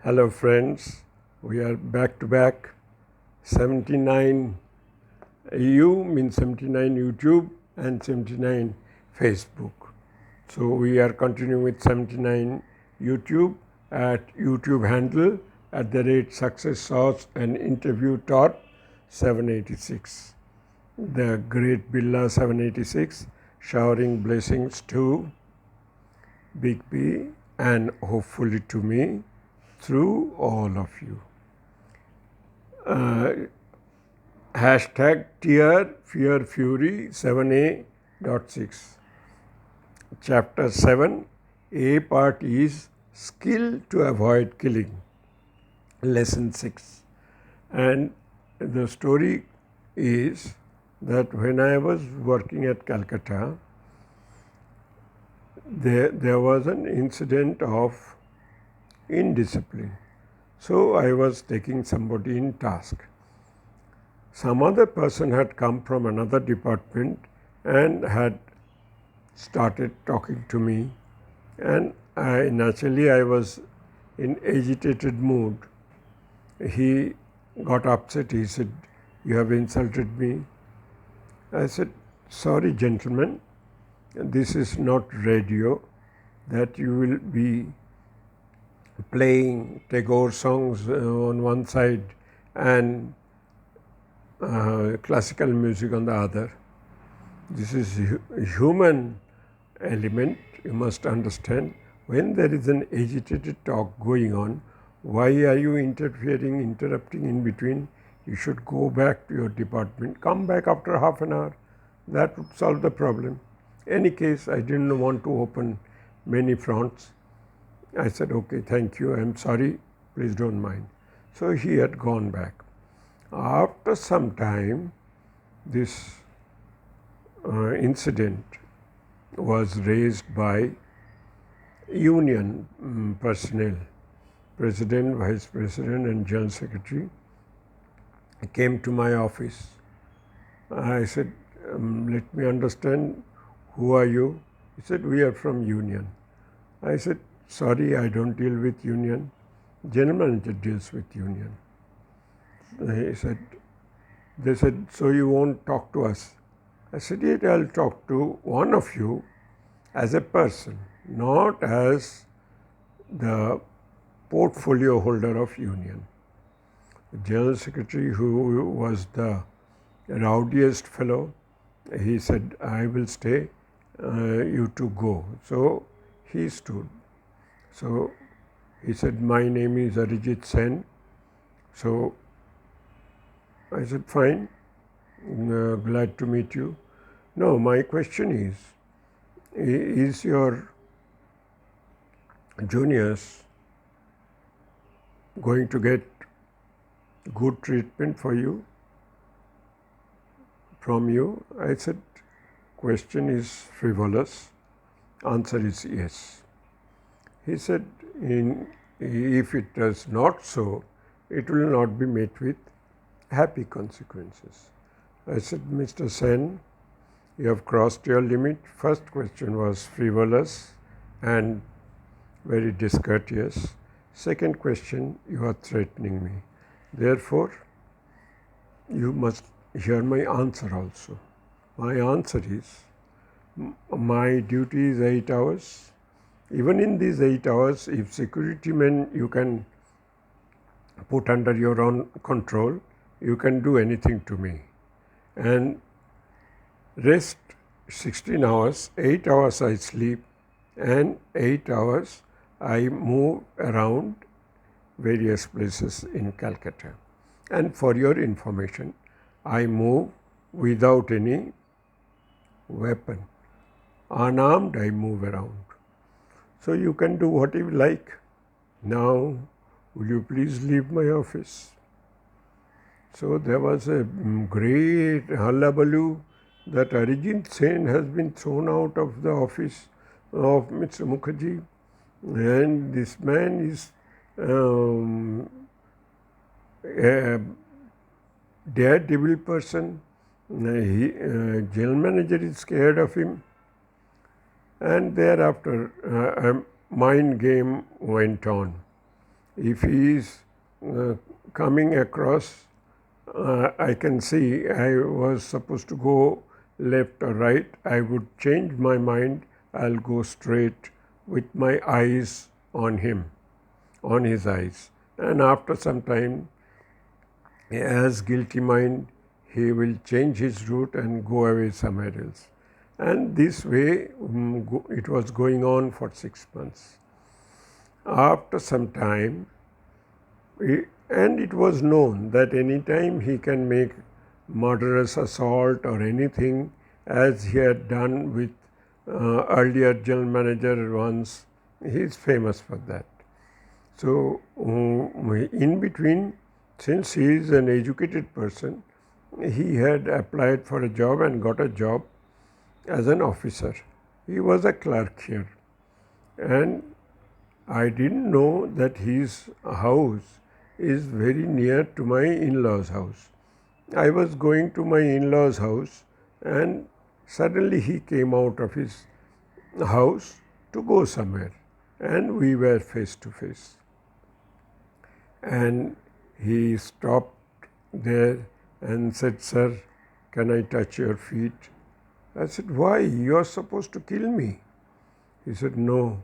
Hello friends, we are back to back. 79 EU means 79 YouTube and 79 Facebook. So we are continuing with 79 YouTube at YouTube handle @success sauce and interview top 786. The great Billa 786 showering blessings to Big B and hopefully to me through all of you. Hashtag Tear Fear Fury 7A.6. Chapter 7, A part is Skill to Avoid Killing. Lesson 6. And the story is that when I was working at Calcutta, there was an incident of indiscipline. So I was taking somebody in task. Some other person had come from another department and had started talking to me, and I was in agitated mood. He got upset. He said, "You have insulted me." I said, "Sorry, gentlemen, this is not radio that you will be playing Tagore songs on one side and classical music on the other. This is human element. You must understand, when there is an agitated talk going on, why are you interrupting in between? You should go back to your department, come back after half an hour. That would solve the problem." Any case, I didn't want to open many fronts. I said, "Okay, thank you, I'm sorry, please don't mind." So he had gone back. After some time, this incident was raised by union personnel. President, Vice President and General Secretary came to my office. I said, "Let me understand, who are you?" He said, "We are from union." I said, "Sorry, I don't deal with union. General manager deals with union." They said, "So you won't talk to us?" I said, "Yes, I'll talk to one of you as a person, not as the portfolio holder of union." The General Secretary, who was the rowdiest fellow, he said, "I will stay, you two go." So he stood. So he said, "My name is Arijit Sen." So I said, "Fine, glad to meet you." "No, my question is your juniors going to get good treatment for you, from you?" I said, "Question is frivolous. Answer is yes." He said, if it is not so, it will not be met with happy consequences." I said, "Mr. Sen, you have crossed your limit. First question was frivolous and very discourteous. Second question, you are threatening me. Therefore, you must hear my answer also." My answer is, my duty is 8 hours. Even in these 8 hours, if security men you can put under your own control, you can do anything to me. And rest 16 hours, 8 hours I sleep, and 8 hours I move around various places in Calcutta. And for your information, I move without any weapon. Unarmed, I move around. So you can do what you like. Now, will you please leave my office? So there was a great hullabaloo that Arijit Sen has been thrown out of the office of Mr. Mukherjee, and this man is a daredevil person. General manager is scared of him. And thereafter, a mind game went on. If he is coming across, I can see I was supposed to go left or right, I would change my mind, I'll go straight with my eyes on him, on his eyes. And after some time, as guilty mind, he will change his route and go away somewhere else. And this way, it was going on for 6 months. After some time, and it was known that anytime he can make murderous assault or anything, as he had done with earlier general manager once, he is famous for that. So, in between, since he is an educated person, he had applied for a job and got a job as an officer. He was a clerk here, and I didn't know that his house is very near to my in-laws' house. I was going to my in-laws' house, and suddenly he came out of his house to go somewhere, and we were face to face. And he stopped there and said, "Sir, can I touch your feet?" I said, "Why? You are supposed to kill me." He said, "No.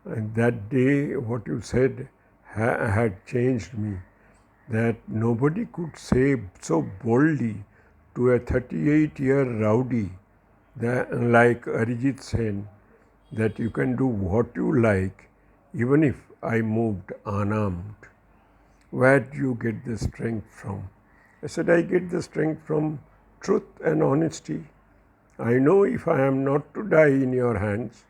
And that day what you said had changed me, that nobody could say so boldly to a 38-year rowdy like Arijit Sen that you can do what you like even if I moved unarmed. Where do you get the strength from?" I said, "I get the strength from truth and honesty. I know if I am not to die in your hands,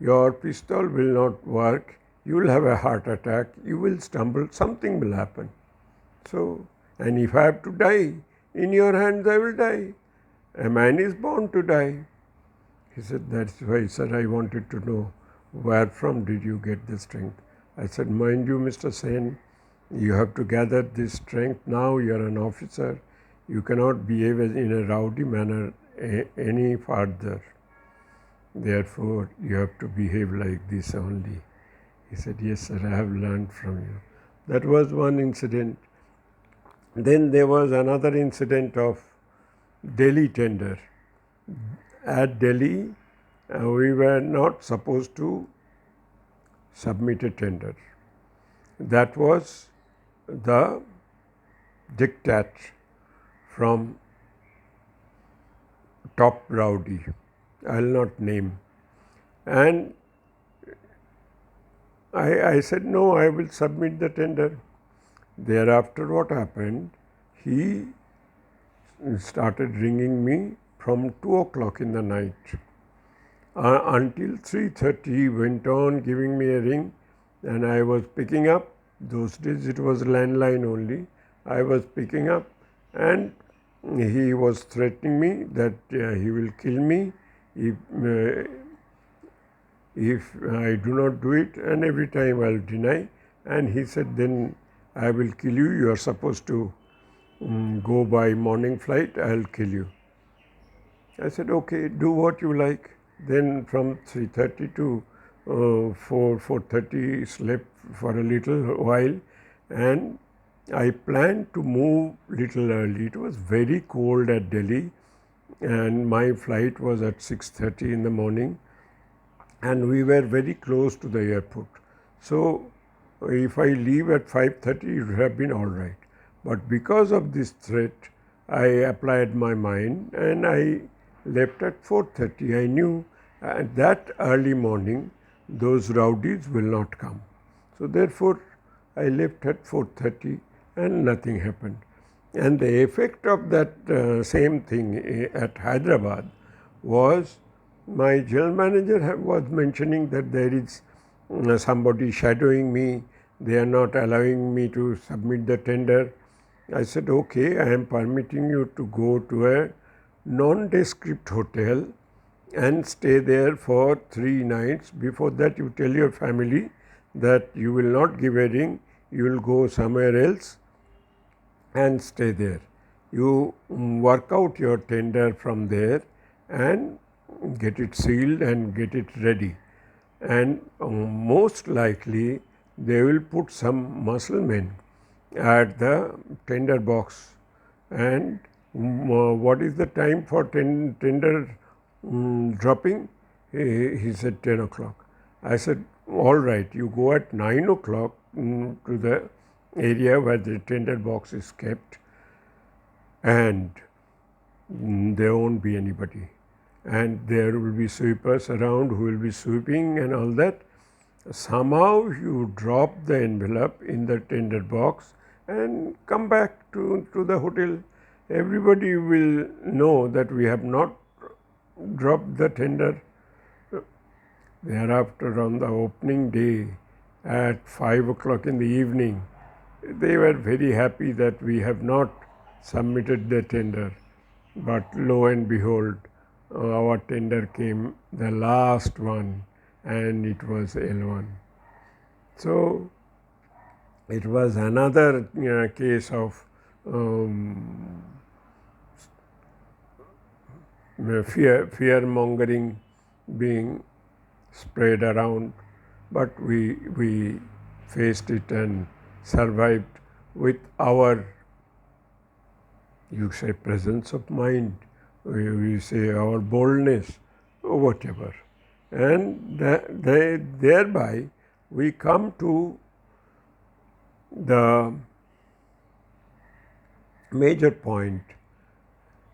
your pistol will not work, you will have a heart attack, you will stumble, something will happen. So, and if I have to die in your hands, I will die. A man is born to die." He said, "That's why, sir, I wanted to know where from did you get the strength?" I said, "Mind you, Mr. Sen, you have to gather this strength now, you are an officer, you cannot behave in a rowdy manner any further. Therefore, you have to behave like this only." He said, "Yes, sir, I have learned from you." That was one incident. Then there was another incident of Delhi tender. At Delhi, we were not supposed to submit a tender. That was the diktat from top rowdy, I will not name. And I said, "No, I will submit the tender." Thereafter what happened, he started ringing me from 2 o'clock in the night. Until 3:30 he went on giving me a ring, and I was picking up. Those days it was landline only. I was picking up, and he was threatening me that he will kill me if I do not do it, and every time I will deny. And he said, "Then I will kill you. You are supposed to go by morning flight. I will kill you." I said, "Okay, do what you like." Then from 3:30 to 4:30 slept for a little while, and I planned to move little early. It was very cold at Delhi, and my flight was at 6:30 in the morning, and we were very close to the airport. So if I leave at 5:30, it would have been all right. But because of this threat, I applied my mind and I left at 4:30. I knew that early morning those rowdies will not come. So therefore, I left at 4:30 and nothing happened. And the effect of that same thing at Hyderabad was my general manager was mentioning that there is somebody shadowing me, they are not allowing me to submit the tender. I said, "Okay, I am permitting you to go to a nondescript hotel and stay there for 3 nights. Before that, you tell your family that you will not give a ring, you will go somewhere else and stay there. You work out your tender from there and get it sealed and get it ready. And most likely they will put some muscle men at the tender box. And what is the time for tender dropping? He said 10 o'clock. I said, all right, you go at 9 o'clock to the area where the tender box is kept, and there won't be anybody. And there will be sweepers around who will be sweeping and all that. Somehow you drop the envelope in the tender box and come back to the hotel. Everybody will know that we have not dropped the tender. Thereafter, on the opening day at 5 o'clock in the evening, they were very happy that we have not submitted the tender. But lo and behold, our tender came, the last one, and it was L1. So it was another case of fear mongering being spread around, but we faced it and survived with our, you say, presence of mind, we say our boldness, or whatever. And thereby we come to the major point,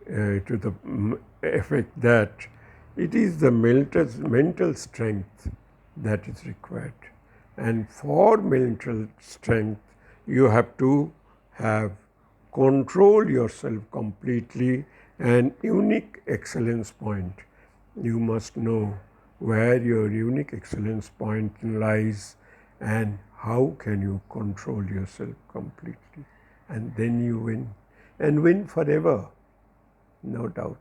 to the effect that it is the mental strength that is required. And for mental strength, you have to have control yourself completely and unique excellence point. You must know where your unique excellence point lies and how can you control yourself completely. And then you win, and win forever, no doubt.